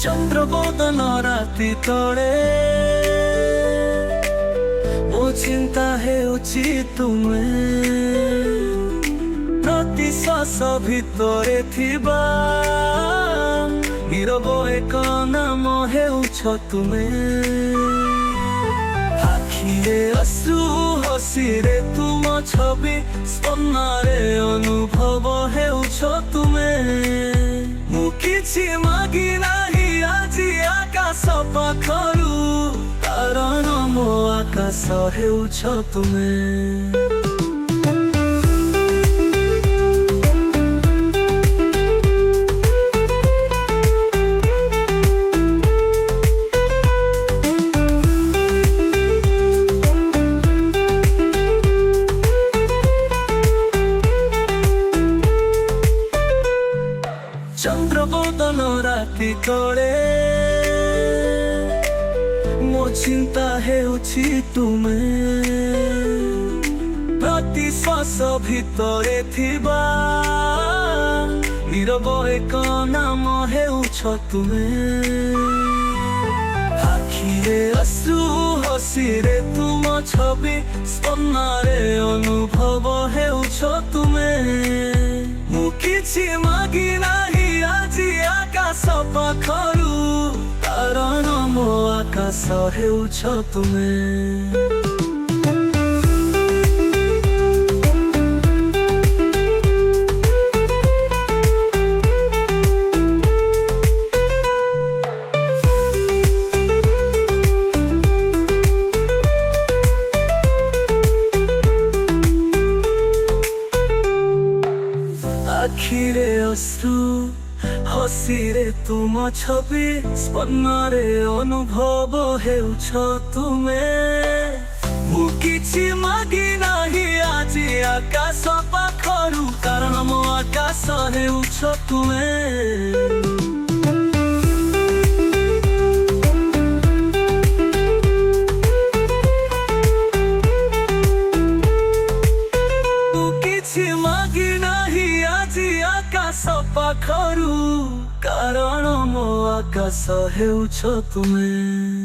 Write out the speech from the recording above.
ଚନ୍ଦ୍ରବଦନ ରାତି ତଳେ ମୋ ଚିନ୍ତା ହେଉଛି ତୁମେ। ପ୍ରତି ଶ୍ୱାସ ଭିତରେ ଥିବା ନୀରବ ଏକ ନାମ ହେଉଛ ତୁମେ। ଆଖିରେ ଅଶ୍ରୁ ହସିରେ ତୁମ ଛବି, ସ୍ପନ୍ଦନରେ ଅନୁଭବ ହେଉଛ ତୁମେ। ମୁଁ କିଛି ମାଗି ନାହିଁ ଆଜି ଆକାଶ ପାଖରୁ, କାରଣ ମୋ ଆକାଶ ହେଉଛ ତୁମେ। ଚନ୍ଦ୍ରବଦନ ରାତି ତଳେ ମୋ ଚିନ୍ତା ହେଉଛି ତୁମେ। ପ୍ରତି ଶ୍ୱାସ ଭିତରେ ଥିବା ନୀରବ ଏକ ନାମ ହେଉଛ ତୁମେ। ଆଖିରେ ଅଶ୍ରୁ ହସିରେ ତୁମ ଛବି, ସ୍ପନ୍ଦନରେ ଅନୁଭବ ହେଉଛ ତୁମେ। ମୁଁ କିଛି ମାଗି ନାହିଁ ଆଜି ଆକାଶ ପାଖରୁ, କାରଣ ମୋ ଆକାଶ ହେଉଛ ତୁମେ। ଆଖିରେ ଅଶ୍ରୁ ହସିରେ ତୁମ ଛବି, ସ୍ପନ୍ଦନରେ ଅନୁଭବ ହେଉଛ ତୁମେ। ମୁଁ କିଛି ମାଗି ନାହିଁ ଆଜି ଆକାଶ ପାଖରୁ, କାରଣ ମୋ ଆକାଶ ହେଉଛ ତୁମେ। ଆକାଶ ପାଖରୁ, କାରଣ ମୋ ଆକାଶ ହେଉଛ ତୁମେ।